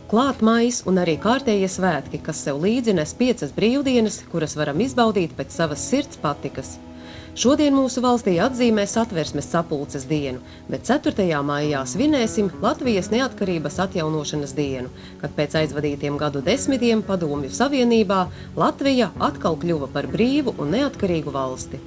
Klāt maijs un arī kārtējie svētki, kas sev līdzi nes 5 brīvdienas, kuras varam izbaudīt pēc savas sirds patikas. Šodien mūsu valstī atzīmē Satversmes sapulces dienu, bet 4. maijā svinēsim Latvijas neatkarības atjaunošanas dienu, kad pēc aizvadītiem gadu desmitiem Padomju Savienībā Latvija atkal kļuva par brīvu un neatkarīgu valsti.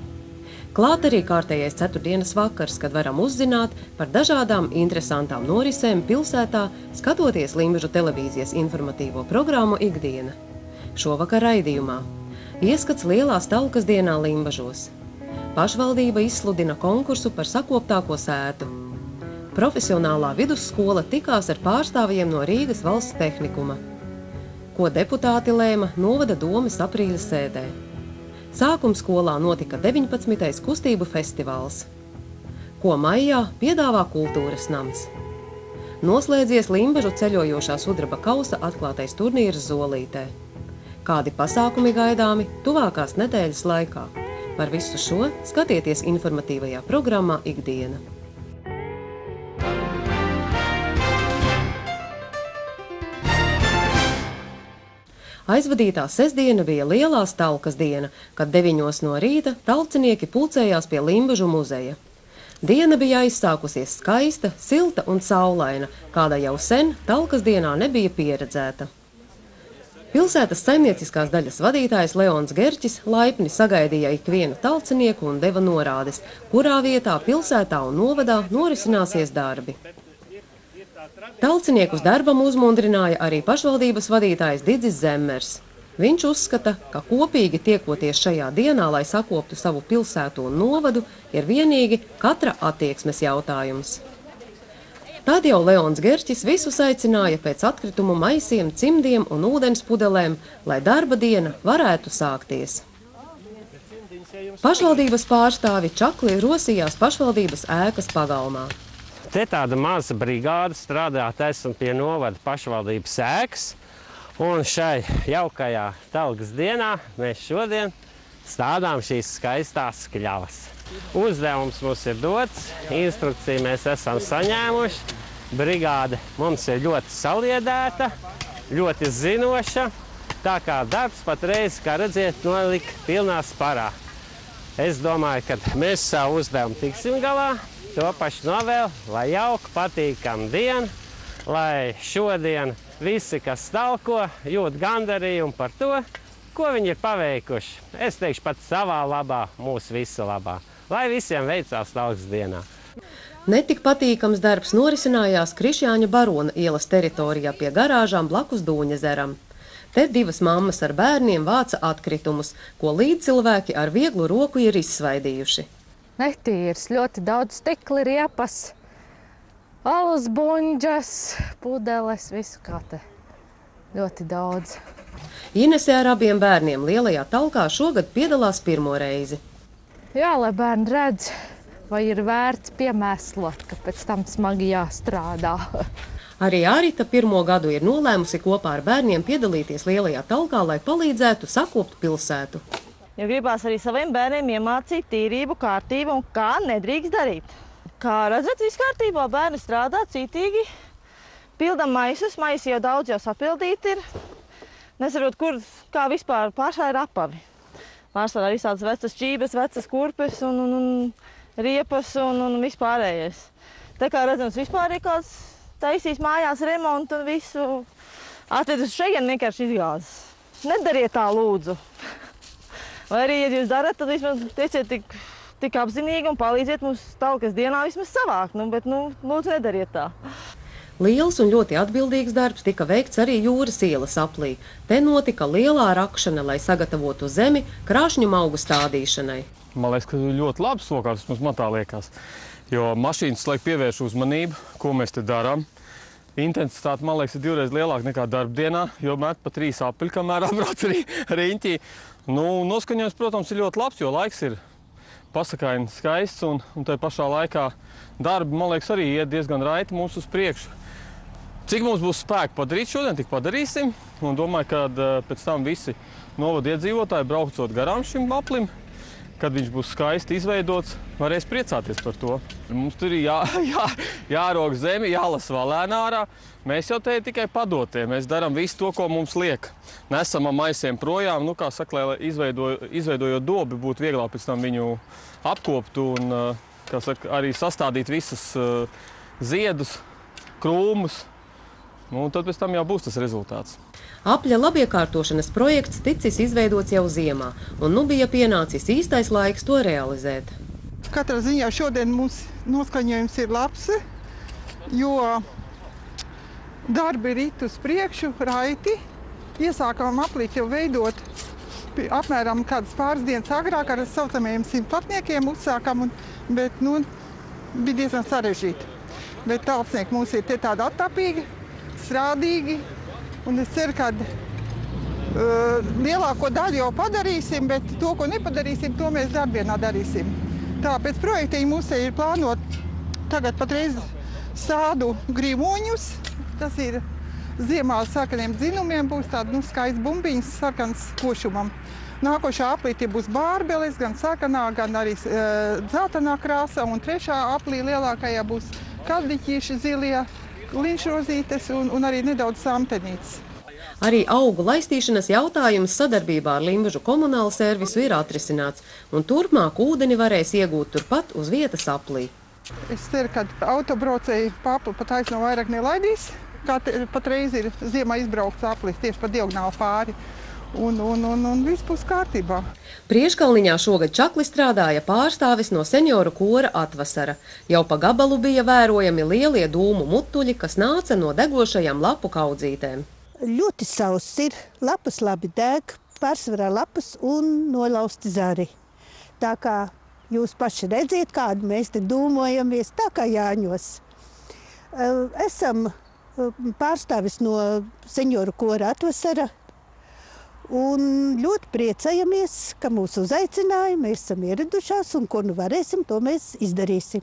Klāt arī kārtējais 4. vakars, kad varam uzzināt par dažādām interesantām norisēm pilsētā, skatoties Limbažu televīzijas informatīvo programmu Ikdiena. Šovakar raidījumā ieskats lielās talkas dienā Limbažos. Pašvaldība izsludina konkursu par sakoptāko sētu. Profesionālā vidusskola tikās ar pārstāvjiem no Rīgas valsts tehnikuma. Ko deputāti lēma novada domes aprīļa sēdē. Sākumskolā notika 19. kustību festivāls. Ko maijā piedāvā kultūras nams. Noslēdzies Limbažu ceļojošā sudraba kausa atklātais turnīrs Zolītē. Kādi pasākumi gaidāmi tuvākās nedēļas laikā? Par visu šo skatieties informatīvajā programmā Ikdiena. Aizvadītā sestdiena bija lielās talkas diena, kad 9 no rīta talcinieki pulcējās pie Limbažu muzeja. Diena bija aizsākusies skaista, silta un saulaina, kāda jau sen talkas dienā nebija pieredzēta. Pilsētas saimnieciskās daļas vadītājs Leons Gerķis laipni sagaidīja ikvienu talcinieku un deva norādes, kurā vietā pilsētā un novadā norisināsies darbi. Talciniekus darbam uzmundrināja arī pašvaldības vadītājs Didzis Zemmers. Viņš uzskata, ka kopīgi tiekoties šajā dienā, lai sakoptu savu pilsētu un novadu, ir vienīgi katra attieksmes jautājums. Tad jau Leons Gerķis visus aicināja pēc atkritumu maisiem, cimdiem un ūdens pudelēm, lai darba diena varētu sākties. Pašvaldības pārstāvi čakli rosījās pašvaldības ēkas pagalmā. Te tāda maza brigāda strādāt esam pie novada pašvaldības ēkas, un šai jaukajā talkas dienā mēs šodien stādām šīs skaistās kļavas. Uzdevums mums ir dots, instrukciju mēs esam saņēmuši. Brigāde mums ir ļoti saliedēta, ļoti zinoša, tā kā darbs patreiz, kā redziet, nolika pilnā sparā. Es domāju, ka mēs savu uzdevumu tiksim galā, to pašu novēl, lai jauka, patīkama diena, lai šodien visi, kas talko, jūt gandarījumu par to, ko viņi ir paveikuši. Es teikšu pat savā labā, mūsu visu labā. Lai visiem veicās talkas dienā. Netik patīkams darbs norisinājās Krišjāņa Barona ielas teritorijā pie garāžām blakus Dūņezeram. Te 2 mammas ar bērniem vāca atkritumus, ko līdzcilvēki ar vieglu roku ir izsvaidījuši. Netīrs, ļoti daudz stikli, riepas, alus buņģas, pudeles, visu kā te. Ļoti daudz. Inese ar abiem bērniem lielajā talkā šogad piedalās pirmo reizi. Jā, lai bērni redz, vai ir vērts piemēslot, ka pēc tam smagi jāstrādā. Arī Ārita 1. gadu ir nolēmusi kopā ar bērniem piedalīties lielajā talkā, lai palīdzētu sakopt pilsētu. Jo gribās arī saviem bērniem iemācīt tīrību, kārtību un kā nedrīkst darīt. Kā redzat, viss kārtībā, bērni strādā cītīgi, pildam maisus, maisi jau daudz jau sapildīti ir. Nesaprot, kā vispār pašā ir apavi. Pārsvarā visādas vecas čības, vecas kurpes un riepas un vispārējais. Te kā redzams, vispār ir kāds taisīs mājās remontu un visu atved uz šeit vienkārši izgāzes. Nedariet tā, lūdzu. Vai arī, ja jūs darat, tad vismaz tieciet tik apzinīgi un palīdziet mums talkas dienā vismaz savākt, bet lūdzu nedariet tā. Liels un ļoti atbildīgs darbs tika veikts arī Jūras ielas aplī. Te notika lielā rakšana, lai sagatavotu zemi krāšņu augu stādīšanai. Man liekas, ka ļoti labi sokārts, man tā liekas, jo mašīnas laik pievērš uzmanību, ko mēs te darām. Intensitāte, man liekas, ir 2 reizes lielāka nekā darba dienā, jo met pa 3 apļi, kamēr apbrauc arī riņķī. Noskaņojums, protams, ir ļoti labs, jo laiks ir pasakaini skaists un tai pašā laikā darbi, man liekas, arī iet diezgan raiti mums uz priekšu. Cik mums būs spēki padarīt šodien, tik padarīsim. Un domāju, ka pēc tam visi novada iedzīvotāji braucot garām šim aplim, kad viņš būs skaisti izveidots, varēs priecāties par to. Mums tur ir jārok zemi, jālasa valēnā ārā. Mēs jau te tikai padotie. Mēs darām visu to, ko mums liek. Nesam maisiem projām, kā saka, lai izveidojot dobi, būtu vieglāk pēc tam viņu apkopt un, kā saka, arī sastādīt visus ziedus, krūmus. Un tad pēc tam jau būs tas rezultāts. Apļa labiekārtošanas projekts ticis izveidots jau ziemā, un nu bija pienācis īstais laiks to realizēt. Katrā ziņā šodien mums noskaņojums ir labs, jo darbi rit uz priekšu, raiti. Iesākām aplīt jau veidot apmēram kādas pāris dienas agrāk ar saucamajiem simtplatniekiem uzsākam, bet bija diezgan sarežģīti. Bet talpnieki mums ir te tādi attapīgi, strādīgi, un es ceru, ka lielāko daļu jau padarīsim, bet to, ko nepadarīsim, to mēs darbdienā darīsim. Tā, pēc projektiem mums ir plānot tagad patreiz sādu grīmoņus. Tas ir ziemā sarkaniem dzinumiem, būs tāda skaists bumbiņas sarkans košumam. Nākošā aplīte būs bārbeles, gan sarkanā, gan arī dzeltenā krāsa, un trešā aplī lielākajā būs kaldiķīši zilie, linšrozītes un arī nedaudz samtenītes. Arī augu laistīšanas jautājums sadarbībā ar Limbažu komunālu servisu ir atrisināts, un turpmāk ūdeni varēs iegūt turpat uz vietas aplī. Es ceru, ka autobraucēji papli pa taisno vairāk nelaidīs, kā patreiz ir ziemā izbraukts aplis tieši pa diagonāli pāri. Un viss būs kārtībā. Prieškalniņā šogad čakli strādāja pārstāvis no senioru kora Atvasara. Jau pa gabalu bija vērojami lielie dūmu mutuļi, kas nāca no degošajām lapu kaudzītēm. Ļoti sauss ir, lapas labi deg, pārsvarā lapas un nolausti zari. Tā kā jūs paši redziet, kādu mēs te dūmojamies, tā kā Jāņos. Esam pārstāvis no senioru kora Atvasara. Un ļoti priecājamies, ka mūs uzaicināja, mēs esam ieradušās un ko nu varēsim, to mēs izdarīsim.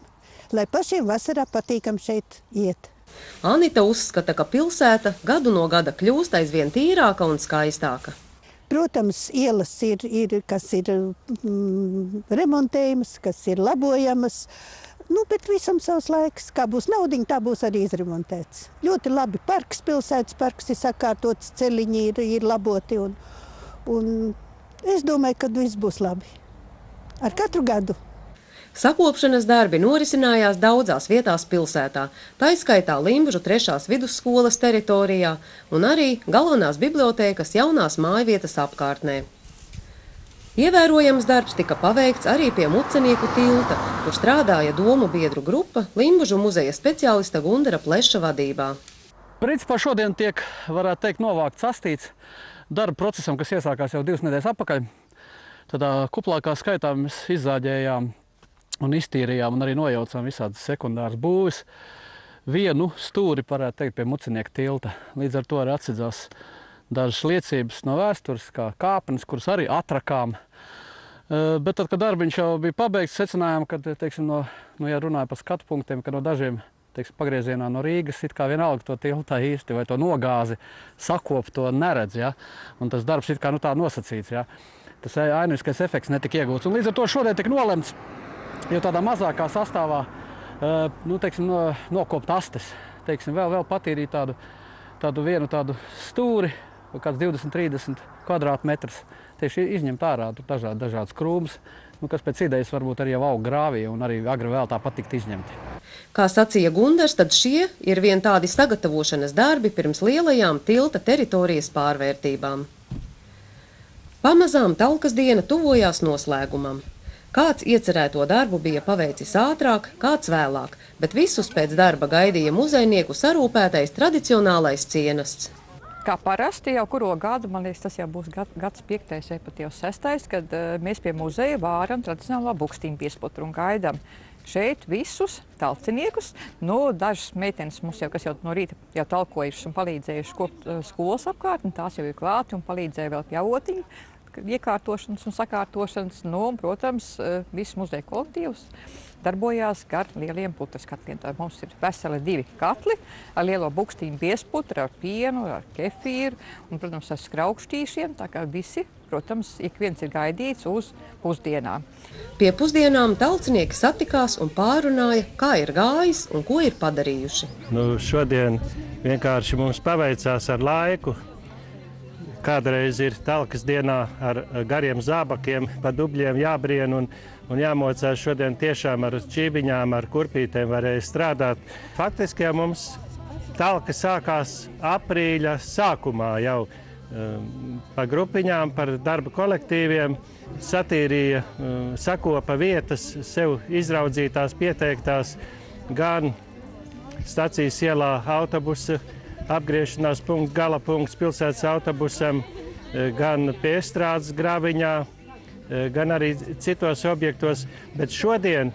Lai pašiem vasarā patīkam šeit iet. Anita uzskata, ka pilsēta gadu no gada kļūst aizvien tīrāka un skaistāka. Protams, ielas ir kas ir remontējamas, kas ir labojamas. Bet visam savs laiks. Kā būs naudiņa, tā būs arī izremontēts. Ļoti labi parks, pilsētas parks ir sakārtots, celiņi ir laboti. Un es domāju, ka viss būs labi. Ar katru gadu. Sakopšanas darbi norisinājās daudzās vietās pilsētā, taiskaitā Limbažu 3. vidusskolas teritorijā un arī galvenās bibliotēkas jaunās mājvietas apkārtnē. Ievērojams darbs tika paveikts arī pie Mucenieku tilta, kur strādāja domu biedru grupa Limbažu muzeja speciālista Gundara Pleša vadībā. Principā šodien tiek, varētu teikt, novākt sastīts darba procesam, kas iesākās jau 2 nedēļas atpakaļ. Tādā kuplākā skaitā mēs izzāģējām un iztīrījām un arī nojaucām visādas sekundāras būvis. Vienu stūri, varētu teikt, pie Mucenieku tilta. Līdz ar to arī atsidzās dažas liecības no vēstures, kā kāpnes, kuras arī atrakām. Bet tad, kad darbiņš jau bija pabeigts, secinājām, ka, teiksim, ja runāja par skatu punktiem, ka no dažiem, teiksim, pagriezienā no Rīgas it kā vienalga to tiltā īsti vai to nogāzi sakop to neredz, ja? Un tas darbs it kā tā nosacīts, ja? Tas ainiskais efekts netika iegūts. Un līdz ar to šodien tika nolemts, jo tādā mazākā sastāvā, teiksim, nokopt astes, teiksim, vēl patīrīt tādu vienu tādu stūri, kāds 20-30 kvadrātmetrus, tieši izņemt ārā dažādas krūmus, kas pēc idejas varbūt arī jau aug grāvī un arī agri vēl tāpat tikt izņemti. Kā sacīja Gundars, tad šie ir vien tādi sagatavošanas darbi pirms lielajām tilta teritorijas pārvērtībām. Pamazām Talkas diena tuvojās noslēgumam. Kāds iecerēto darbu bija paveicis ātrāk, kāds vēlāk, bet visus pēc darba gaidīja muzejnieku sarūpētais tradicionālais cienasts. Kā parasti jau kuro gadu, man liekas, tas jau būs gads 5. vai pat jau 6. kad mēs pie muzeja vāram tradicionālā bukstīņu piesputru un gaidām šeit visus talciniekus. Dažas meitenes mums jau, kas jau no rīta jau talkojušas un palīdzējušas kopt skolas apkārt, un tās jau ir klāti un palīdzēja vēl pjavotiņu iekārtošanas un sakārtošanas. Protams, viss muzeja kolektīvs darbojās gar lieliem putas katliem. Mums ir veseli 2 katli ar lielo bukstīņu piesputru, ar pienu, ar kefīru un, protams, ar skraukšķīšiem. Tā kā visi protams, ik viens ir gaidīts uz pusdienām. Pie pusdienām talcinieki satikās un pārunāja, kā ir gājis un ko ir padarījuši. Šodien vienkārši mums paveicās ar laiku. Kādreiz ir talkas dienā ar gariem zābakiem, pa dubļiem jābrien un jāmocās. Šodien tiešām ar čībiņām, ar kurpītēm varēja strādāt. Faktiski jau mums talka sākās aprīļa sākumā jau pa grupiņām, par darba kolektīviem. Satīrīja, sakopa vietas, sev izraudzītās, pieteiktās gan stacijas ielā autobusa apgriešanās punkts, gala punkts pilsētas autobusam, gan pie Estrādes grāviņā, gan arī citos objektos. Bet šodien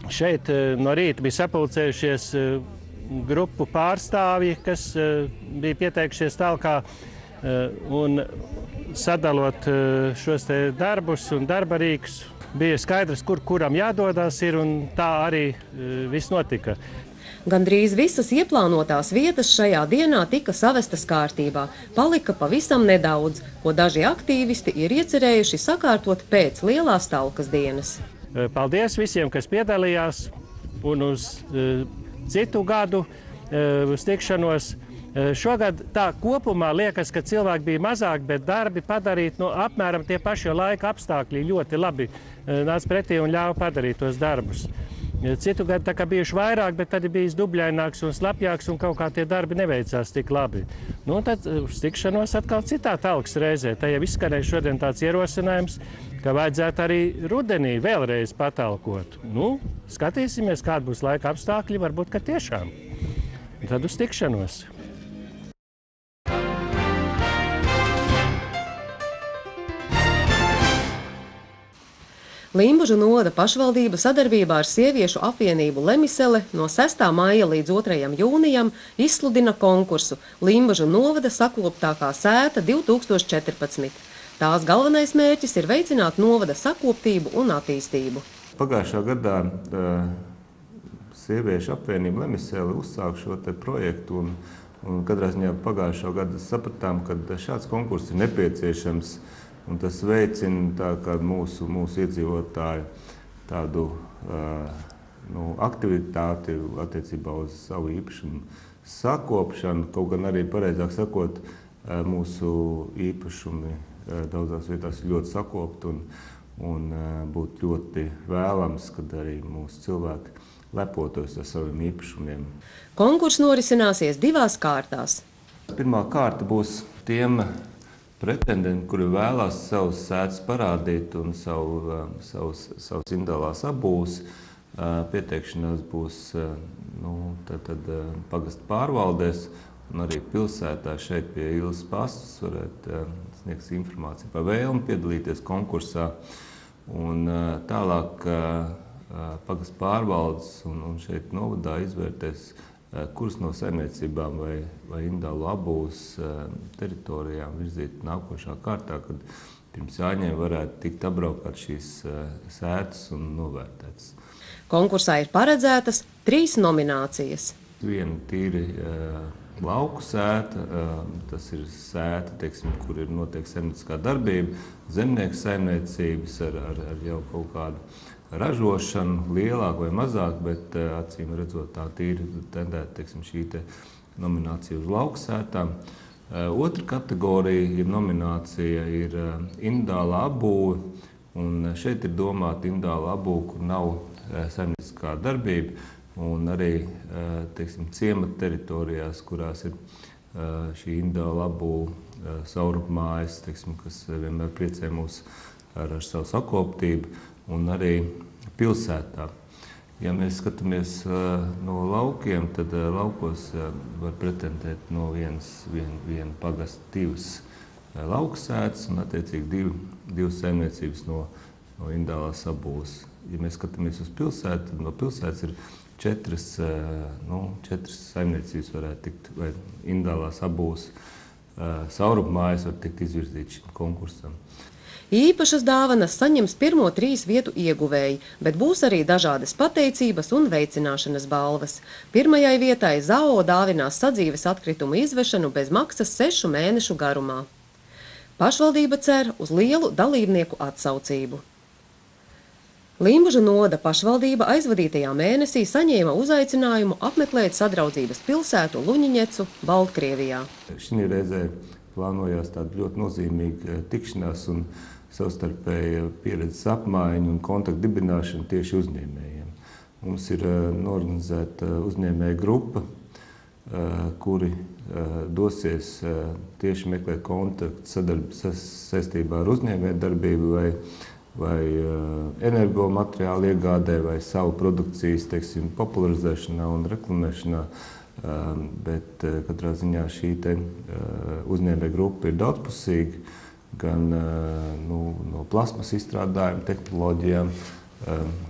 šeit no rīta bija sapulcējušies grupu pārstāvji, kas bija pieteikušies talkā, un sadalot šos te darbus un darba rīkus, bija skaidrs, kuram jādodas ir, un tā arī viss notika. Gandrīz visas ieplānotās vietas šajā dienā tika savestas kārtībā. Palika pavisam nedaudz, ko daži aktīvisti ir iecerējuši sakārtot pēc lielās talkas dienas. Paldies visiem, kas piedalījās, un uz citu gadu uz tikšanos. Šogad tā kopumā liekas, ka cilvēki bija mazāk, bet darbi padarīt apmēram tie paši, jo laika apstākļi ļoti labi nāca pretī un ļāva padarīt tos darbus. Citu gadu tā kā bijuši vairāk, bet tad ir bijis dubļaināks un slapjāks un kaut kā tie darbi neveicās tik labi. Tad uz tikšanos atkal citā talkas reizē. Tā jau izskanēja šodien tāds ierosinājums, ka vajadzētu arī rudenī vēlreiz patalkot. Skatīsimies, kāda būs laika apstākļi, varbūt, ka tiešām. Un tad uz tikšanos. Limbažu novada pašvaldība sadarbībā ar sieviešu apvienību Lemisele no 6. maija līdz 2. jūnijam izsludina konkursu Limbažu novada sakoptākā sēta 2014. Tās galvenais mērķis ir veicināt novada sakoptību un attīstību. Pagājušā gadā sieviešu apvienība Lemisele uzsāk šo te projektu un katrā ziņā pagājušā gada sapratām, ka šāds konkurss ir nepieciešams. Un tas veicina mūsu iedzīvotāju tādu aktivitāti attiecībā uz savu īpašumu sakopšanu, kaut gan arī, pareizāk sakot, mūsu īpašumi daudzās vietās ir ļoti sakopti un būtu ļoti vēlams, kad arī mūsu cilvēki lepotos ar saviem īpašumiem. Konkurss norisināsies 2 kārtās. Pirmā kārta būs tiem pretendenti, kuri vēlās savus sētas parādīt un savus indālās apbūves. Pieteikšanās būs pagasta pārvaldēs un arī pilsētā šeit pie Ilas pastas varēt sniegt informāciju par vēlmi piedalīties konkursā. Un tālāk pagasta pārvaldes un šeit novadā izvērtēs, kuras no saimniecībām vai indālu apbūves teritorijām virzīt nākošā kārtā, kad pirms jāņem varētu tikt apbraukāt šīs sētas un novērtētas. Konkursā ir paredzētas 3 nominācijas. Viena tīri lauku sēta, tas ir sēta, kur ir notiek saimnieciskā darbība, zemnieku saimniecības ar jau kaut kādu ražošanu, lielāk vai mazāk, bet acīm redzot tā tīri tendēta šī nominācija uz lauksētām. Otra kategorija ir nominācija ir individuālā apbūve, un šeit ir domāta individuāla apbūve, kur nav saimnieciskā darbība, un arī ciemata teritorijās, kurās ir šī individuāla apbūve, saurupmājas, kas vienmēr priecē mūs ar savu sakoptību, un arī pilsētā. Ja mēs skatāmies no laukiem, tad laukos var pretendēt no viena pagasta 2 lauksētas un attiecīgi 2 saimniecības no individuālās apbūves. Ja mēs skatāmies uz pilsētu, tad no pilsētas ir 4 saimniecības varētu tikt, vai individuālās apbūves saurupmājas var tikt izvirzīt šim konkursam. Īpašas dāvanas saņems pirmo 3 vietu ieguvēji, bet būs arī dažādas pateicības un veicināšanas balvas. Pirmajai vietai ZAO dāvinās sadzīves atkritumu izvešanu bez maksas 6 mēnešu garumā. Pašvaldība cer uz lielu dalībnieku atsaucību. Limbažu novada pašvaldība aizvadītajā mēnesī saņēma uzaicinājumu apmeklēt sadraudzības pilsētu Luņiņecu, Baltkrievijā. Šī reizē plānojās tāda ļoti nozīmīga tikšanās un savstarpēja pieredzes apmaiņa un kontaktu dibināšana tieši uzņēmējiem. Mums ir norganizēta uzņēmēja grupa, kuri dosies tieši meklēt kontaktu saistībā ar uzņēmēju darbību vai energomateriālu iegādē, vai savu produkcijas, teiksim, popularizēšanā un reklamēšanā. Bet katrā ziņā šī uzņēmēja grupa ir daudzpusīga, gan no plasmas izstrādājuma tehnoloģijām,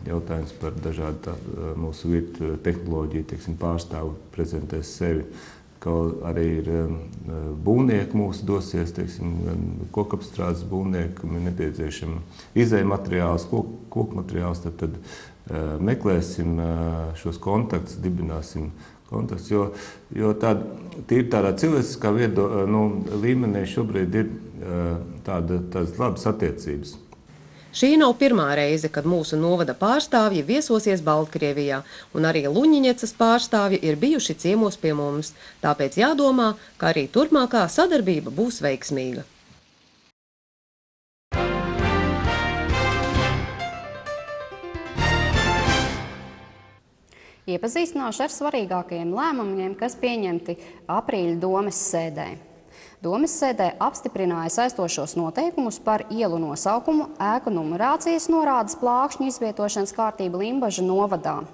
jautājums par dažādu mūsu virtuve tehnoloģiju, teiksim, pārstāvu prezentēs sevi, kā arī ir būvnieki mūsu dosies, teiksim, gan kokapstrādes būvnieki, kam ir nepieciešama izēja materiāls, koku materiāls, tad meklēsim šos kontaktus, dibināsim kontaktus, jo tādā cilvēciskā līmenī šobrīd ir tādas labas attiecības. Šī nav pirmā reize, kad mūsu novada pārstāvji viesosies Baltkrievijā, un arī Luņiņecas pārstāvji ir bijuši ciemos pie mums, tāpēc jādomā, ka arī turpmākā sadarbība būs veiksmīga. Iepazīstināšu ar svarīgākajiem lēmumiem, kas pieņemti aprīļa domes sēdē. Domes sēdē apstiprināja saistošos noteikumus par ielu nosaukumu, ēku numerācijas norādes plākšņu izvietošanas kārtību Limbažu novadā.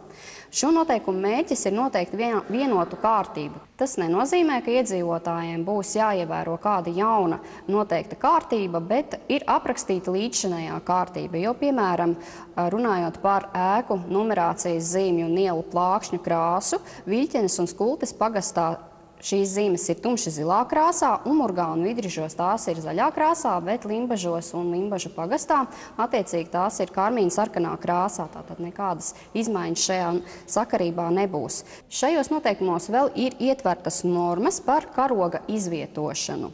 Šo noteikumu mērķis ir noteikti vienotu kārtību. Tas nenozīmē, ka iedzīvotājiem būs jāievēro kāda jauna noteikta kārtība, bet ir aprakstīta līdzšinējā kārtība, jo, piemēram, runājot par ēku numerācijas zīmju un ielu plākšņu krāsu, Viļķenes un Skultes pagastā šīs zīmes ir tumši zilā krāsā, un Murgā un Vidrižos tās ir zaļā krāsā, bet Limbažos un Limbažu pagastā attiecīgi tās ir karmīna sarkanā krāsā, tātad nekādas izmaiņas šajā sakarībā nebūs. Šajos noteikumos vēl ir ietvertas normas par karoga izvietošanu.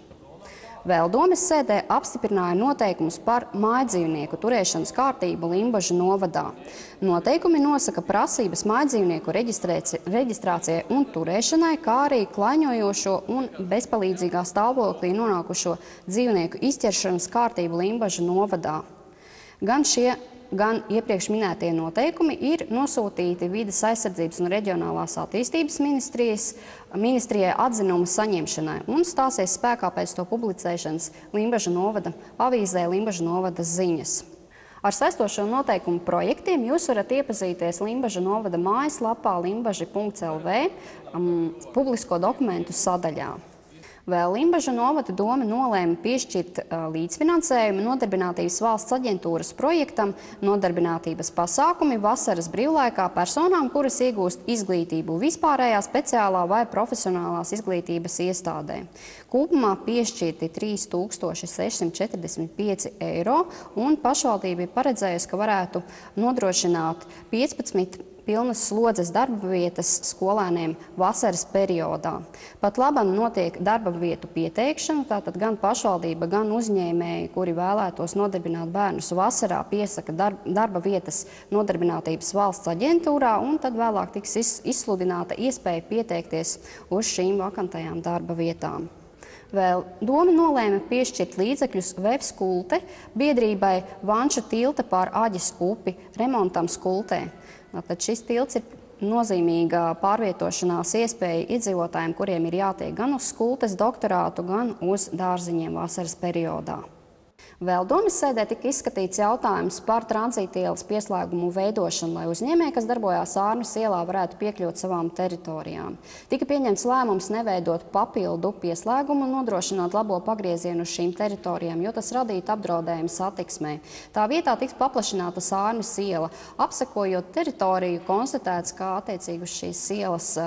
Vēl domes sēdē apstiprināja noteikumus par mājdzīvnieku turēšanas kārtību Limbažu novadā. Noteikumi nosaka prasības mājdzīvnieku reģistrācijai un turēšanai, kā arī klaiņojošo un bezpalīdzīgā stāvoklī nonākušo dzīvnieku izķeršanas kārtību Limbažu novadā. Gan iepriekš minētie noteikumi ir nosūtīti Vides aizsardzības un reģionālās attīstības ministrijai atzinuma saņemšanai un stāsies spēkā pēc to publicēšanas Limbažu novada avīzē Limbažu novada ziņas. Ar saistošo noteikumu projektiem jūs varat iepazīties Limbažu novada mājaslapā limbaži.lv publisko dokumentu sadaļā. Vēl Limbažu novada doma nolēma piešķirt līdzfinansējumu Nodarbinātības valsts aģentūras projektam Nodarbinātības pasākumi vasaras brīvlaikā personām, kuras iegūst izglītību vispārējā, speciālā vai profesionālās izglītības iestādē. Kopumā piešķirti 3645 eiro, un pašvaldība ir paredzējusi, ka varētu nodrošināt 15 pilnas slodzes darba vietas skolēniem vasaras periodā. Pat labam notiek darba vietu pieteikšana, tātad gan pašvaldība, gan uzņēmēji, kuri vēlētos nodarbināt bērnus vasarā, piesaka darba vietas Nodarbinātības valsts aģentūrā, un tad vēlāk tiks izsludināta iespēja pieteikties uz šīm vakantajām darba vietām. Vēl doma nolēma piešķirt līdzekļus Vevs Kulte biedrībai Vanču tilta pār Aģes upi remontam Skultē. Tad šis tilts ir nozīmīga pārvietošanās iespēja iedzīvotājiem, kuriem ir jātiek gan uz Skultes doktorātu, gan uz dārziņiem vasaras periodā. Vēl domes sēdē tika izskatīts jautājums par tranzītielas pieslēgumu veidošanu, lai uzņēmēji, kas darbojās Ārnas ielā, varētu piekļūt savām teritorijām. Tika pieņemts lēmums neveidot papildu pieslēgumu un nodrošināt labo pagriezienu uz šīm teritorijām, jo tas radītu apdraudējumu satiksmē. Tā vietā tiks paplašināta Ārnas iela. Apsekojot teritoriju, konstatēts, ka attiecīgi uz šīs ielas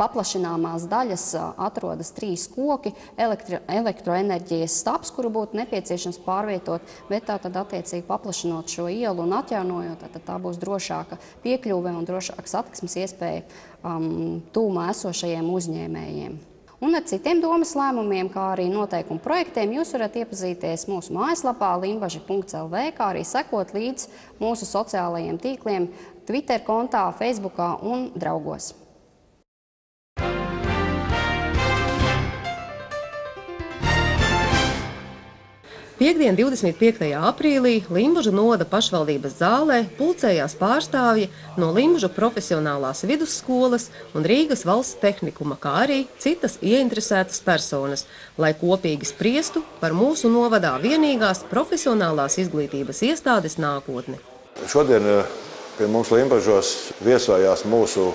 paplašināmās daļas atrodas 3 koki, elektroenerģijas stabs, kuru būtu nepieciešams pārvietot, bet tātad attiecīgi paplašinot šo ielu un atjaunojot, tad tā būs drošāka piekļuve un drošāka satiksmes iespēja tūmā esošajiem uzņēmējiem. Un ar citiem domas lēmumiem, kā arī noteikumu projektiem, jūs varat iepazīties mūsu mājaslapā limbaži.lv, kā arī sekot līdz mūsu sociālajiem tīkliem, Twitter kontā, Facebookā un draugos. Piektdien, 25. aprīlī Limbažu novada pašvaldības zālē pulcējās pārstāvji no Limbažu profesionālās vidusskolas un Rīgas valsts tehnikuma, kā arī citas ieinteresētas personas, lai kopīgi spriestu par mūsu novadā vienīgās profesionālās izglītības iestādes nākotni. Šodien pie mums Limbažos viesojās mūsu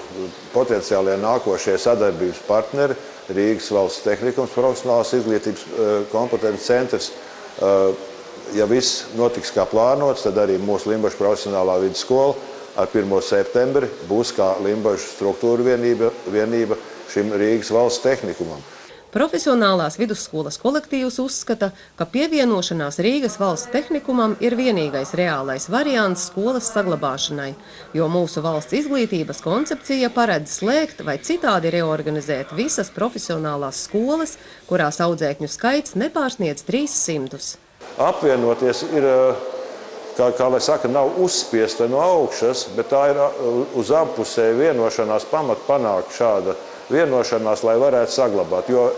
potenciālie nākošie sadarbības partneri, Rīgas valsts tehnikums profesionālās izglītības kompetences centrs. Ja viss notiks kā plānots, tad arī mūsu Limbažu profesionālā vidusskola ar 1. septembri būs kā Limbažu struktūra vienība šim Rīgas valsts tehnikumam. Profesionālās vidusskolas kolektīvs uzskata, ka pievienošanās Rīgas valsts tehnikumam ir vienīgais reālais variants skolas saglabāšanai, jo mūsu valsts izglītības koncepcija paredz slēgt vai citādi reorganizēt visas profesionālās skolas, kurās audzēkņu skaits nepārsniedz 300. Apvienoties ir, kā lai saka, nav uzspiesta no augšas, bet tā ir uz abpusēju vienošanās pamat panākt šāda vienošanās, lai varētu saglabāt. Jo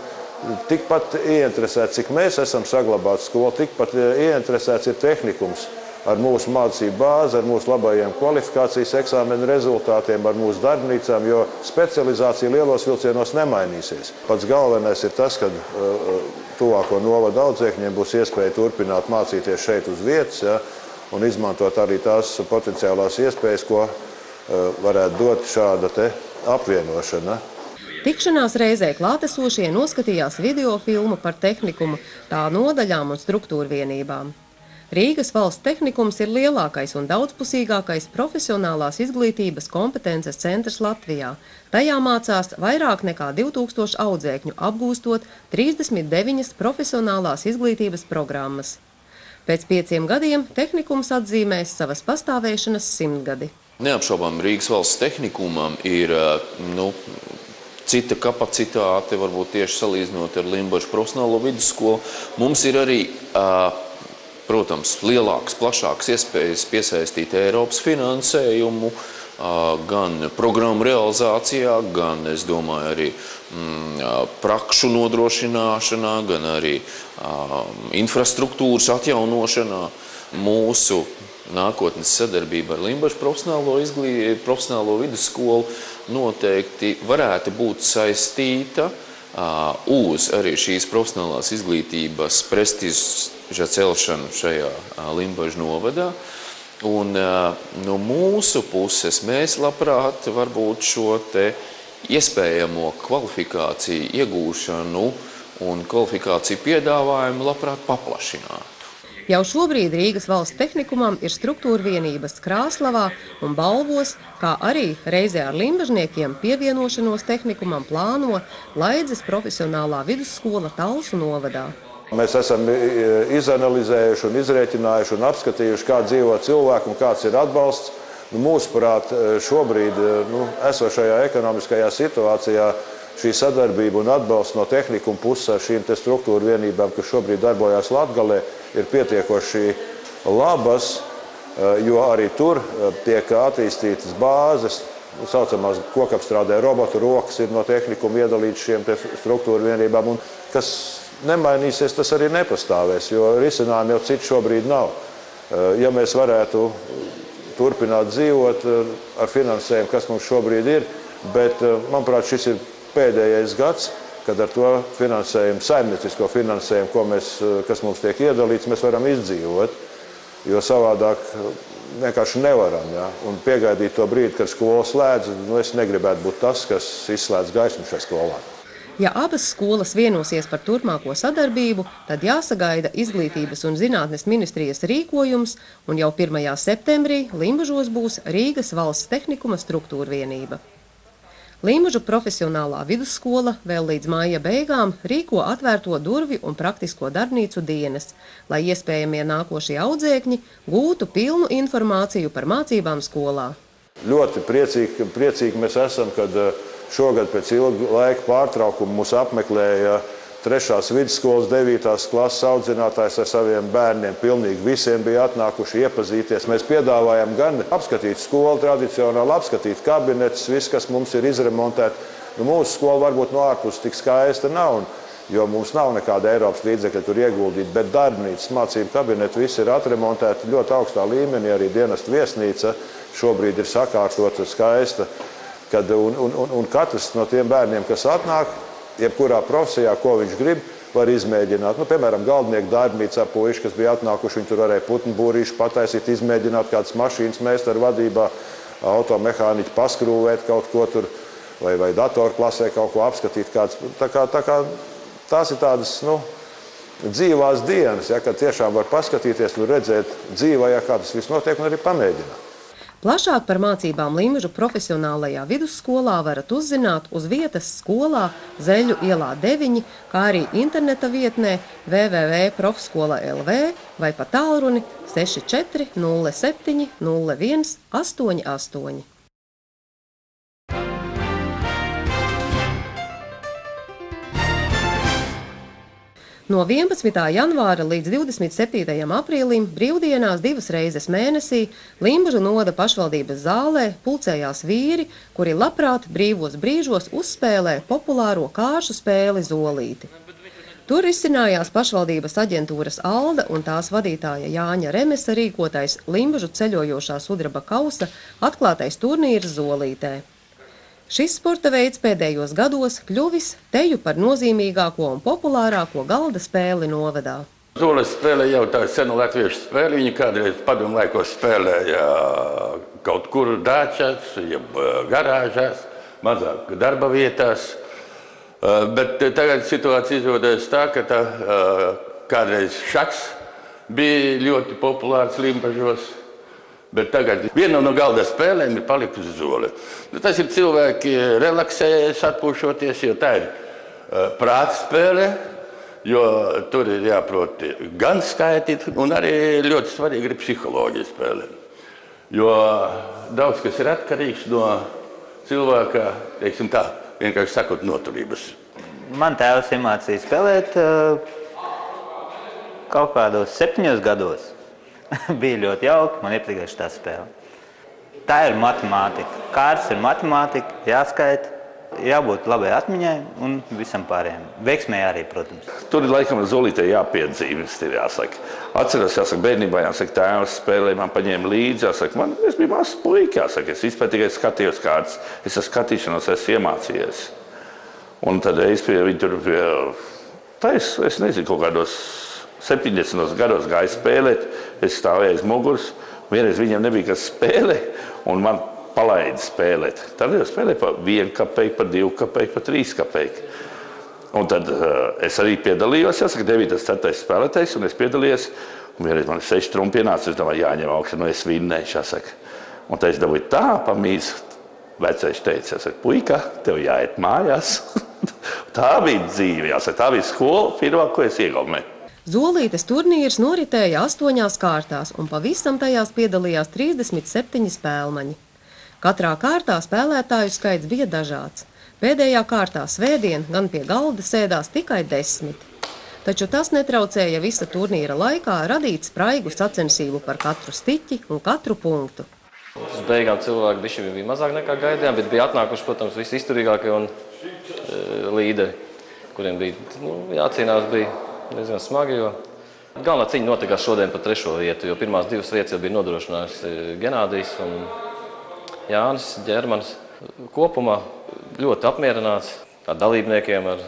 tikpat ieinteresēts, cik mēs esam saglabāt skolu, tikpat ieinteresēts ir tehnikums ar mūsu mācību bāzi, ar mūsu labajiem kvalifikācijas eksāmenu rezultātiem, ar mūsu darbnīcām, jo specializācija lielos vilcienos nemainīsies. Pats galvenais ir tas, ka tuvāko novadu audzēkņiem būs iespēja turpināt mācīties šeit uz vietas, ja, un izmantot arī tās potenciālās iespējas, ko varētu dot šāda te apvienošana. Tikšanās reizē klātesošie noskatījās video filmu par tehnikumu, tā nodaļām un struktūra vienībām. Rīgas valsts tehnikums ir lielākais un daudzpusīgākais profesionālās izglītības kompetences centrs Latvijā. Tajā mācās vairāk nekā 2000 audzēkņu, apgūstot 39 profesionālās izglītības programmas. Pēc 5 gadiem tehnikums atzīmēs savas pastāvēšanas 100 gadi. Neapšaubām Rīgas valsts tehnikumam ir cita kapacitāte, varbūt tieši salīdzinot ar Limbažu profesionālo vidusskolu. Mums ir arī, protams, lielāks, plašāks iespējas piesaistīt Eiropas finansējumu, gan programmu realizācijā, gan, es domāju, arī prakšu nodrošināšanā, gan arī infrastruktūras atjaunošanā. Mūsu nākotnes sadarbība ar Limbažu profesionālo vidusskolu noteikti varētu būt saistīta uz arī šīs profesionālās izglītības prestiža celšanu šajā Limbažu novadā. Un no mūsu puses mēs labprāt varbūt šo te iespējamo kvalifikāciju iegūšanu un kvalifikāciju piedāvājumu labprāt paplašināt. Jau šobrīd Rīgas valsts tehnikumam ir struktūra vienības Krāslavā un Balvos, kā arī reizē ar limbažniekiem pievienošanos tehnikumam plāno Laidzes profesionālā vidusskola Talsu novadā. Mēs esam izanalizējuši un izrēķinājuši un apskatījuši, kā dzīvo cilvēki un kāds ir atbalsts. Mūsuprāt, šobrīd esošajā ekonomiskajā situācijā šī sadarbība un atbalsts no tehnikuma puses ar šīm struktūra vienībām, kas šobrīd darbojās Latgalē, ir pietiekoši labas, jo arī tur tiek attīstītas bāzes, saucamās kokapstrādē robotu rokas ir no tehnikuma iedalīts šiem struktūra vienībām, un kas nemainīsies, tas arī nepastāvēs, jo risinājumi jau citu šobrīd nav. Ja mēs varētu turpināt dzīvot ar finansējumu, kas mums šobrīd ir, bet, manuprāt, šis ir pēdējais gads, kad ar to finansējumu, saimniecisko finansējumu, kas mums tiek iedalīts, mēs varam izdzīvot, jo savādāk vienkārši nevaram. Ja? Un piegaidīt to brīdi, kad skola slēdz, es negribētu būt tas, kas izslēdz gaismu šai skolā. Ja abas skolas vienosies par turpmāko sadarbību, tad jāsagaida Izglītības un zinātnes ministrijas rīkojums, un jau 1. septembrī Limbažos būs Rīgas valsts tehnikuma struktūra vienība. Limbažu profesionālā vidusskola vēl līdz māja beigām rīko atvērto durvju un praktisko darbnīcu dienas, lai iespējamie nākošie audzēkņi gūtu pilnu informāciju par mācībām skolā. Ļoti priecīgi mēs esam, kad Šogad pēc ilga laika pārtraukuma mūs apmeklēja 3. vidusskolas 9. klases audzinātājs ar saviem bērniem. Pilnīgi visiem bija atnākuši iepazīties. Mēs piedāvājam gan apskatīt skolu tradicionāli, apskatīt kabinetus, viss, kas mums ir izremontēti. Mūsu skola varbūt no ārpuses tik skaista nav, jo mums nav nekāda Eiropas līdzekļa tur ieguldīt, bet darbnīcas, mācību kabinetu, viss ir atremontēti ļoti augstā līmenī, arī dienesta viesnīca šobrīd ir sakārtota skaista. Un katrs no tiem bērniem, kas atnāk, jebkurā profesijā, ko viņš grib, var izmēģināt. Piemēram, galdnieku darbnīcā puiši, kas bija atnākuši, viņi tur varēja putnbūrīšu pataisīt, izmēģināt kādas mašīnas meistaru vadībā, automehāniķi paskrūvēt kaut ko tur, vai datorklasē kaut ko apskatīt. Tās ir tādas, dzīvās dienas, kad tiešām var paskatīties un redzēt dzīvajā, kā tas viss notiek, un arī pamēģināt. Plašāk par mācībām Limbažu profesionālajā vidusskolā varat uzzināt uz vietas skolā Zeļu ielā 9, kā arī interneta vietnē www.profskola.lv vai pa tālruni 64 07 01 88. No 11. janvāra līdz 27. aprīlim brīvdienās 2 reizes mēnesī Limbažu novada pašvaldības zālē pulcējās vīri, kuri labprāt brīvos brīžos uzspēlē populāro kāršu spēli Zolīti. Tur izcinājās pašvaldības aģentūras Alda un tās vadītāja Jāņa Remesa rīkotais Limbažu ceļojošā sudraba kausa atklātais turnīrs Zolītē. Šis sporta veids pēdējos gados kļuvis teju par nozīmīgāko un populārāko galda spēli novadā. Zoles spēle jau tā sena latviešu spēle. Viņi kādreiz padomu laikos spēlēja kaut kur dāčās, jeb garāžās, mazāk darba vietās. Bet tagad situācija izrādās tā, ka kādreiz šaks bija ļoti populārs Limbažos. Bet tagad viena no galda spēlēm ir palikusi zole. Tas ir cilvēki relaksējas, atpūšoties, jo tā ir prāta spēle, jo tur ir jāprot gan skaitīt, un arī ļoti svarīgi ir psiholoģija spēlē. Jo daudz kas ir atkarīgs no cilvēka, teiksim tā, vienkārši sakot, noturības. Man tēvs iemācīja spēlēt kaut kādos 7 gados. Bija ļoti jauki, man iepatīkās tā spēle. Tā ir matemātika. Kārtas ir matemātika, jāskaita, jābūt labai atmiņai un visam pārējiem. Veiksmē arī, protams. Tur ir laikam Zolītē jāpiedzīves, ir jāsaka. Atceros, jāsaka, bērnībā, jāsaka, tēvs spēlēja, man paņēma līdzi, jāsaka, es biju mazs puika, jāsaka, es vispār tikai skatījos kārtas, es ar skatīšanos esmu iemācījies. Un tad es pie viņi tur, es nezinu, kaut kādos 70. gados gāju spēlēt, es stāvēju aiz muguras, vienreiz viņam nebija kas spēlē, un man palaida spēlēt. Tad jau spēlēja par 1 kapeiku, par 2 kapeiku, par 3 kapeiku. Un tad es arī piedalījos, jāsaka, 9. 4. spēlētājs, un es piedalījos, un vienreiz man 6 trumpi pienāca, es domāju, jāņem augstu, es vinnēšu, jāsaka. Un tad es dabūju tā pamīdzi, vecais teica, jāsaka, puika, tev jāiet mājās. Tā bija dzīve, jāsaka, tā bija skola, pirmā, ko es iegaumēju. Zolītes turnīrs noritēja 8 kārtās, un pavisam tajās piedalījās 37 spēlmaņi. Katrā kārtā spēlētāju skaits bija dažāds. Pēdējā kārtā svētdien gan pie galda sēdās tikai 10. Taču tas netraucēja visa turnīra laikā radīt spraigu sacensību par katru stiķi un katru punktu. Uz beigām cilvēki bija mazāk nekā gaidījām, bet bija atnākuši, protams, visi izturīgākie un līderi, kuriem bija jācīnās, bija diezgan smagi, jo galvenā cīņa notikās šodien par 3. vietu, jo pirmās 2 vietas jau bija nodrošinājusi Genādijs un Jānis Ģermanis. Kopumā ļoti apmierināts ar dalībniekiem, ar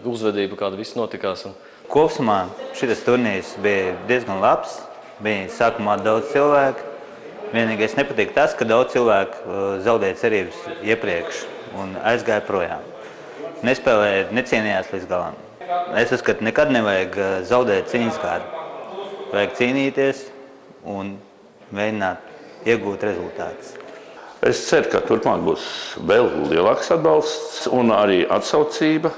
uzvedību, kāda viss notikās. Kopumā šis turnīrs bija diezgan labs, bija sākumā daudz cilvēku. Vienīgais nepatīk tas, ka daudz cilvēku zaudēja cerības iepriekš un aizgāja projām. Nespēlēja, necienījās līdz galam. Es uzskatu, nekad nevajag zaudēt cīņas gāru. Vajag cīnīties un mēģināt iegūt rezultātus. Es ceru, ka turpmāk būs vēl lielāks atbalsts un arī atsaucība.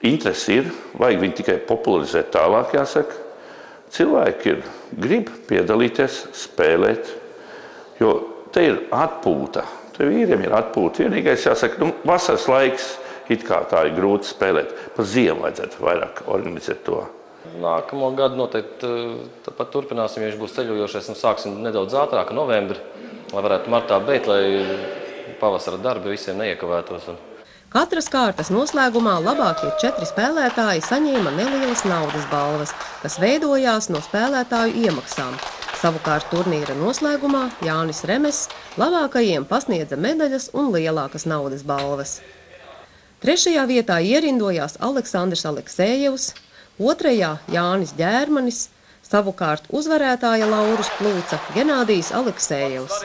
Interesi ir, vajag viņu tikai popularizēt tālāk, jāsaka. Cilvēki grib piedalīties, spēlēt, jo te ir atpūta. Tur vīriem ir atpūta. Vienīgais jāsaka, vasaras laiks it kā tā ir grūti spēlēt. Pa ziemu vajadzētu vairāk organizēt to. Nākamo gadu noteikti tāpat turpināsim, ja viņš būs ceļojošais un sāksim nedaudz ātrāk, novembri, lai varētu martā beigt, lai pavasara darbi visiem neiekavētos. Katras kārtas noslēgumā labākie 4 spēlētāji saņēma nelielas naudas balvas, kas veidojās no spēlētāju iemaksām. Savukārt turnīra noslēgumā Jānis Remes labākajiem pasniedza medaļas un lielākas naudas balvas. 3. vietā ierindojās Aleksandrs Aleksējevs, 2. Jānis Ģērmanis, savukārt uzvarētāja laurus plūca Genādijs Aleksējevs.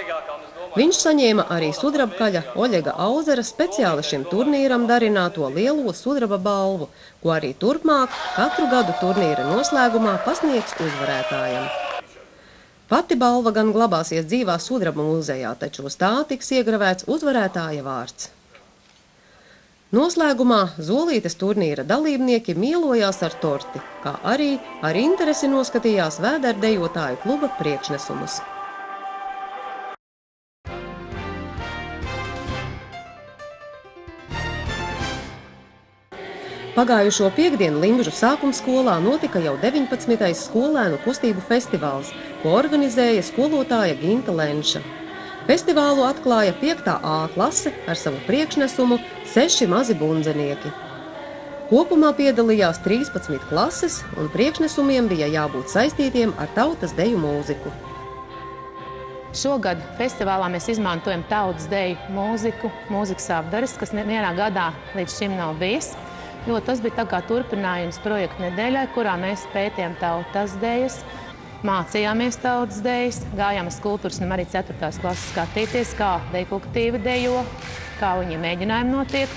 Viņš saņēma arī sudrabkaļa Oļega Auzera speciāli šim turnīram darināto lielo sudraba balvu, ko arī turpmāk katru gadu turnīra noslēgumā pasniegs uzvarētājam. Pati balva gan glabāsies dzīvā sudraba muzejā, taču uz tā tiks iegravēts uzvarētāja vārds. Noslēgumā Zolītes turnīra dalībnieki mīlojās ar torti, kā arī ar interesi noskatījās vēderdejotāju kluba priekšnesumus. Pagājušo piekdienu Limbužu sākumskolā notika jau 19. skolēnu kustību festivāls, ko organizēja skolotāja Ginta Lenša. Festivālu atklāja 5. A klase ar savu priekšnesumu 6 mazi bundzenieki. Kopumā piedalījās 13 klases, un priekšnesumiem bija jābūt saistītiem ar tautas deju mūziku. Šogad festivālā mēs izmantojam tautas deju mūziku, mūzikas apdares, kas nevienā gadā līdz šim nav bijis. Jo tas bija tā kā turpinājums projektu nedēļai, kurā mēs pētījām tautas dejas, mācījāmies tautas dejas, gājām uz kultūras un arī 4. klases skatīties, kā deju kolektīvi dejo, kā viņiem mēģinājumi notiek.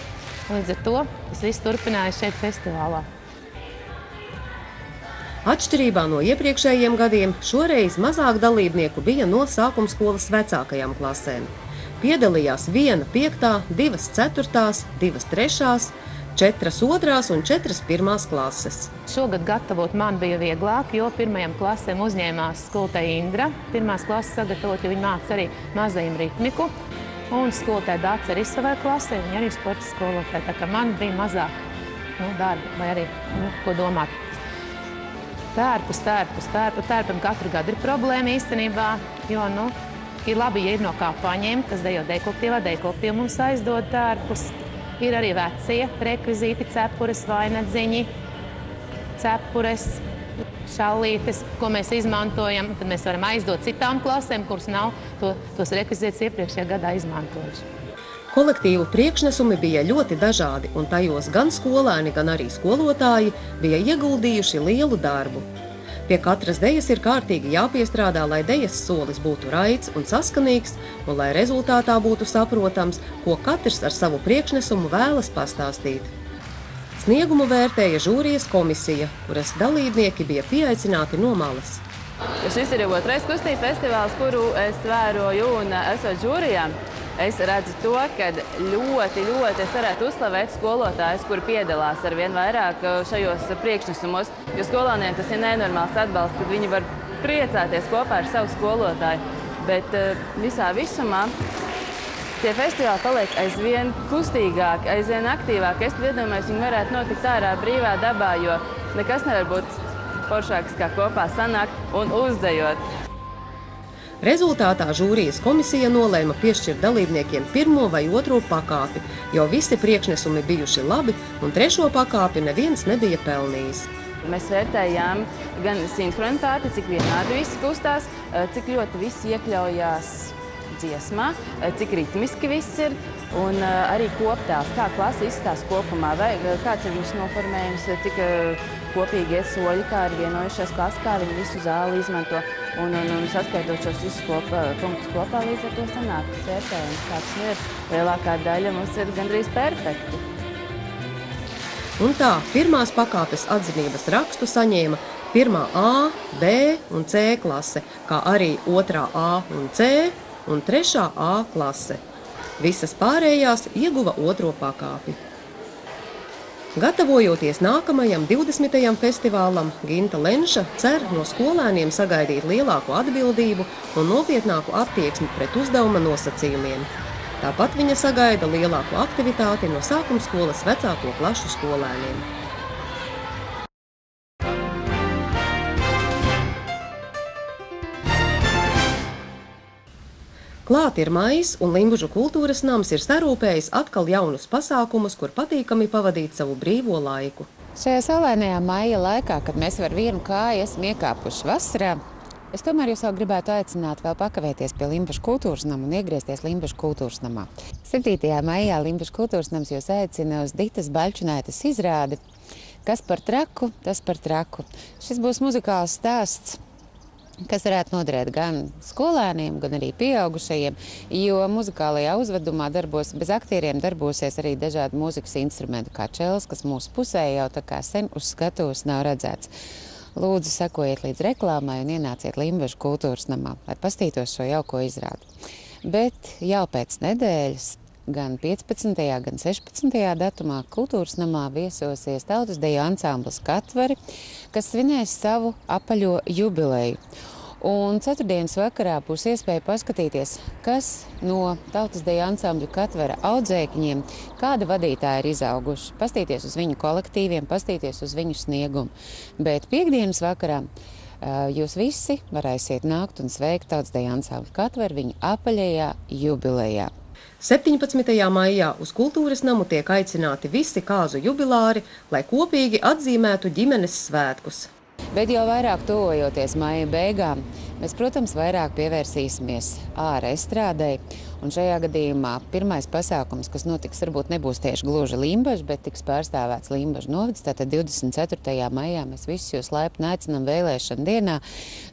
Līdz ar to tas viss turpinājās šeit festivālā. Atšķirībā no iepriekšējiem gadiem, šoreiz mazāk dalībnieku bija no sākumskolas vecākajām klasēm. Piedalījās 1. 5., 2. 4., 2. 3., 4. 2. un 4. 1. klases. Šogad gatavot man bija vieglāk, jo pirmajām klasēm uzņēmās skolotāja Indra. 1. klases sagatavot, jo viņi māca arī mazajiem ritmiku. Un skolotāja Dāca arī savai klasē, viņa arī sporta skolotāja. Tā kā man bija mazāk darba vai arī ko domāt. Tērpam katru gadu ir problēma īstenībā, jo ir labi, ja ir no kā paņemt, kas dejo deju kolektīvā. Deju kolektīva mums aizdod tērpus. Ir arī vecie rekvizīti, cepures, vainagdziņi, cepures, šallītes, ko mēs izmantojam. Tad mēs varam aizdot citām klasēm, kuras nav tos rekvizītus iepriekšējā gadā izmantojuši. Kolektīvu priekšnesumi bija ļoti dažādi, un tajos gan skolēni, gan arī skolotāji bija ieguldījuši lielu darbu. Pie katras dejas ir kārtīgi jāpiestrādā, lai dejas solis būtu raids un saskanīgs, un lai rezultātā būtu saprotams, ko katrs ar savu priekšnesumu vēlas pastāstīt. Sniegumu vērtēja žūrijas komisija, kuras dalībnieki bija pieaicināti no malas. Šis ir jau 2. kustību festivāls, kuru es vēroju, un esot žūrijā, es redzu to, ka ļoti es varētu uzslavēt skolotājus, kuri piedalās ar vien vairāk šajos priekšnesumos, jo skolāniem tas ir nenormāls atbalsts, kad viņi var priecāties kopā ar savu skolotāju. Bet visā visumā tie festivāli paliek aizvien kustīgāki, aizvien aktīvāki. Es iedomājos, viņi varētu notikt ārā brīvā dabā, jo nekas nevar būt foršāks kā kopā sanākt un uzdejot. Rezultātā žūrijas komisija nolēma piešķirt dalībniekiem 1. vai 2. pakāpi, jo visi priekšnesumi bijuši labi, un 3. pakāpi neviens nebija pelnījis. Mēs vērtējām gan sinhronitāti, cik vienādi visi kustās, cik ļoti visi iekļaujās dziesmā, cik ritmiski viss ir, un arī koptēls, kā klase izstās kopumā, vai kāds ir viņas noformējums, cik kopīgi iet soļi, kā ir vienojušies klasi, kā viņi visu zāli izmanto, un saskaitot šos visus punktus kopā, līdz ar to sanāk vērtējums, kāds ir. Lielākā daļa mums ir gandrīz perfekti. Un tā, 1. pakāpes atzinības rakstu saņēma 1. A, B un C klase, kā arī 2. A un C un 3. A klase. Visas pārējās ieguva 2. pakāpi. Gatavojoties nākamajam 20. festivālam, Ginta Lenša cer no skolēniem sagaidīt lielāku atbildību un nopietnāku attieksmi pret uzdevuma nosacījumiem. Tāpat viņa sagaida lielāku aktivitāti no sākuma skolas vecāko klašu skolēniem. Klāt ir maijs, un Limbužu kultūras nams ir sarūpējis atkal jaunus pasākumus, kur patīkami pavadīt savu brīvo laiku. Šajā saulainajā maija laikā, kad mēs ar vienu kāju esam iekāpuši vasarā, es tomēr jūs vēl gribētu aicināt vēl pakavēties pie Limbužu kultūras nama un iegriezties Limbužu kultūras namā. 7. maijā Limbužu kultūras nams jūs aicina uz Ditas Baļķunaites izrādi Kas par traku, tas par traku. Šis būs muzikāls stāsts, kas varētu noderēt gan skolēniem, gan arī pieaugušajiem, jo muzikālajā uzvedumā bez aktieriem darbosies arī dažādi mūzikas instrumenti, kā čels, kas mūsu pusē jau tā kā sen uz skatuves nav redzēts. Lūdzu, sekojiet līdz reklāmai un ienāciet Limbužu kultūras namā, lai pastītos šo jauko izrādi. Bet jau pēc nedēļas, gan 15. gan 16. datumā kultūras namā viesosies tautas deju ansamblis Katvari, kas svinēs savu apaļo jubileju. Un ceturtdienas vakarā būs iespēja paskatīties, kas no tautas deju ansambļu Katvara audzēkņiem, kāda vadītāja ir izauguši, pastīties uz viņu kolektīviem, pastīties uz viņu sniegumu. Bet piekdienas vakarā jūs visi varēsiet nākt un sveikt tautas deju ansambļu Katvaru viņu apaļajā jubilejā. 17. maijā uz kultūras namu tiek aicināti visi kāzu jubilāri, lai kopīgi atzīmētu ģimenes svētkus. Bet jau vairāk tuvojoties maija beigām, mēs, protams, vairāk pievērsīsimies ārā estrādei. Un šajā gadījumā pirmais pasākums, kas notiks, varbūt nebūs tieši gluži Limbaža, bet tiks pārstāvēts Limbaža novads. Tātad 24. maijā mēs visus jūs laipni aicinām vēlēšanu dienā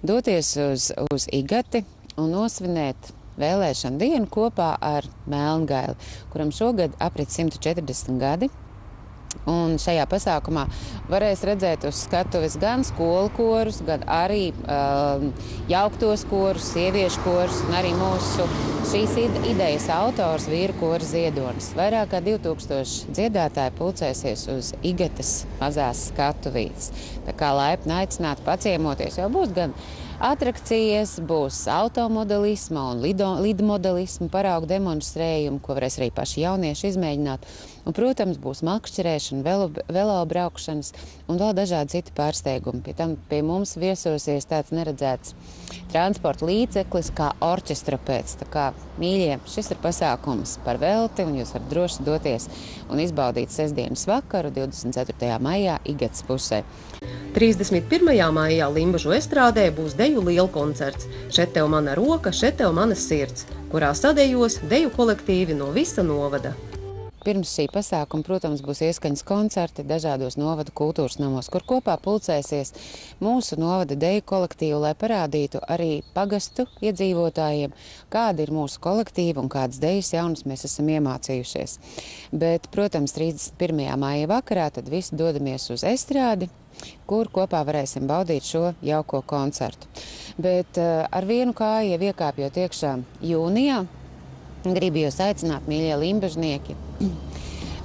doties uz Igati un nosvinēt vēlēšanu dienu kopā ar Melngaili, kuram šogad aprit 140 gadi. Un šajā pasākumā varēs redzēt uz skatuves gan skolu korus, gan arī jauktos korus, sieviešu korus un arī mūsu šīs idejas autors vīru kora Ziedonis. Vairāk kā 2000 dziedātāji pulcēsies uz Igatas mazās skatuvītes. Tā kā laipni aicināt paciemoties, jo būs gan atrakcijas, būs automodelisma un lidmodelisma paraugu demonstrējumi, ko varēs arī paši jaunieši izmēģināt. Un, protams, būs makšķerēšana, velobraukšanas un vēl dažādi citi pārsteigumi. Pie mums viesosies tāds neredzēts transporta līdzeklis kā orķestropēc. Tā kā, mīļie, šis ir pasākums par velti un jūs varat droši doties un izbaudīt sestdienas vakaru 24. maijā Igatas pusē. 31. maijā Limbužu estrādē būs deju lielkoncerts Šet tev mana roka, šet tev mana sirds, kurā sadejos deju kolektīvi no visa novada. Pirms šī pasākuma, protams, būs ieskaņas koncerti dažādos novada kultūras namos, kur kopā pulcēsies mūsu novada deju kolektīvu, lai parādītu arī pagastu iedzīvotājiem, kāda ir mūsu kolektīva un kādas dejas jaunas mēs esam iemācījušies. Bet, protams, 31. maija vakarā tad visi dodamies uz estrādi, kur kopā varēsim baudīt šo jauko koncertu. Bet ar vienu kāju jau iekāpjot iekšā jūnijā, gribu jūs aicināt, mīļie limbažnieki.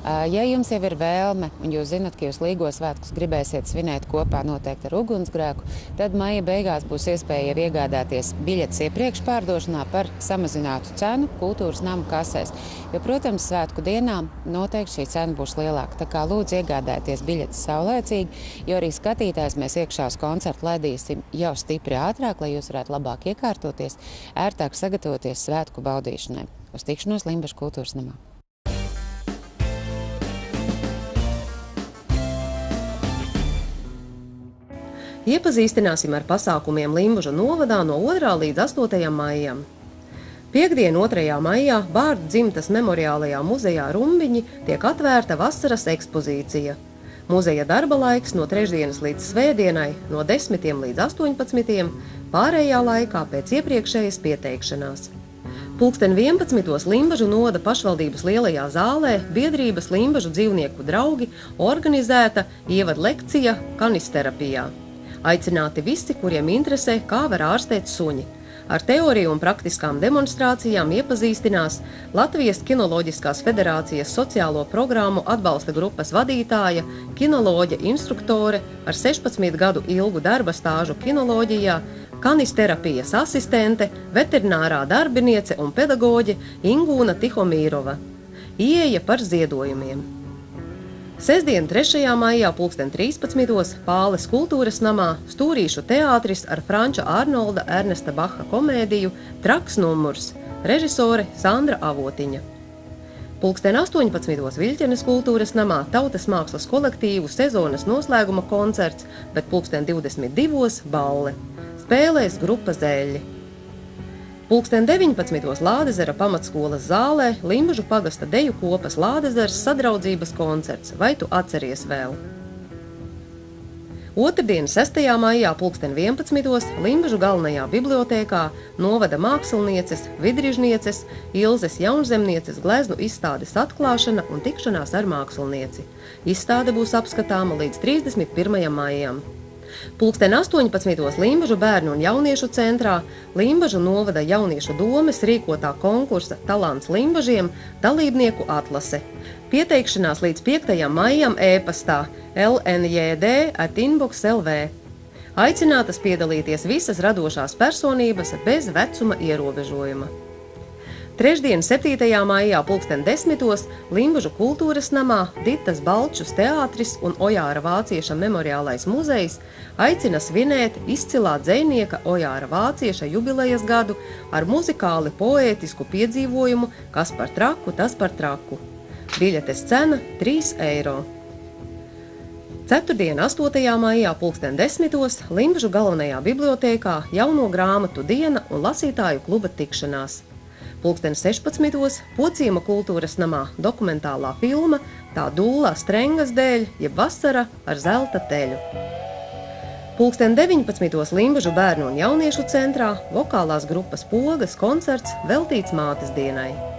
Ja jums jau ir vēlme, un jūs zinat, ka jūs Līgo svētkus gribēsiet svinēt kopā noteikti ar ugunsgrēku, tad maija beigās būs iespēja jau iegādāties biļetes iepriekš pārdošanā par samazinātu cenu kultūras nama kasēs. Jo, protams, svētku dienām noteikti šī cena būs lielāka. Tā kā lūdzu iegādājieties biļetes saulēcīgi, jo arī skatītājs mēs iekšā uz koncertu laidīsim jau stipri ātrāk, lai jūs varētu labāk iekārtoties, ērtāk sagatavoties svētku baudīšanai. Uz tikšanos Limbažu kultūras namā. Iepazīstināsim ar pasākumiem Limbužu novadā no 2. līdz 8. maijam. Piektdien 2. maijā Bārdu dzimtas memoriālajā muzejā Rumbiņi tiek atvērta vasaras ekspozīcija. Muzeja darba laiks no trešdienas līdz svētdienai no 10. līdz 18. pārējā laikā pēc iepriekšējas pieteikšanās. 11. Limbažu novada pašvaldības lielajā zālē biedrības Limbažu dzīvnieku draugi organizēta ievadlekcija kanisterapijā. Aicināti visi, kuriem interesē, kā var ārstēt suņi. Ar teoriju un praktiskām demonstrācijām iepazīstinās Latvijas Kinoloģiskās federācijas sociālo programmu atbalsta grupas vadītāja, kinoloģe instruktore ar 16 gadu ilgu darba stāžu kinoloģijā kanisterapijas asistente, veterinārā darbiniece un pedagoģe Ingūna Tihomīrova. Ieeja par ziedojumiem. Sestdien 3. maijā 13. Pāles kultūras namā Stūrīšu teātris ar Franča Arnolda Ernesta Baha komēdiju Traks numurs, režisore Sandra Avotiņa. 18. Viļķenes kultūras namā Tautas mākslas kolektīvu sezonas noslēguma koncerts, bet 22. balle. Spēlēs grupa Zeļļi. 19. Lādezera pamatskolas zālē Limbažu pagasta deju kopas Lādezers sadraudzības koncerts. Vai tu atceries vēl? Otrdien 6. maijā 11. Limbažu galvenajā bibliotēkā novada mākslinieces, vidrižnieces, Ilzes Jaunzemnieces gleznu izstādes atklāšana un tikšanās ar mākslinieci. Izstāde būs apskatāma līdz 31. maijam. 18. Limbažu bērnu un jauniešu centrā Limbažu novada jauniešu domes rīkotā konkursa Talants Limbažiem dalībnieku atlase. Pieteikšanās līdz 5. maijam e-pastā lnjd@inbox.lv. Aicinātas piedalīties visas radošās personības bez vecuma ierobežojuma. Trešdien 7. maijā 10. Limbažu kultūras namā Ditas Balčus teātris un Ojāra Vācieša memoriālais muzejs aicina svinēt izcilā dzejnieka Ojāra Vācieša jubilejas gadu ar muzikāli poētisku piedzīvojumu Kas par traku, tas par traku. Biļetes cena 3 eiro. Ceturtdien 8. maijā 10. Limbažu galvenajā bibliotēkā jauno grāmatu diena un lasītāju kluba tikšanās. 16. Pociema kultūras namā dokumentālā filma Tā dūlā strengas dēļ, jeb vasara ar zelta teļu. 19. Limbažu bērnu un jauniešu centrā vokālās grupas Pogas koncerts veltīts mātes dienai.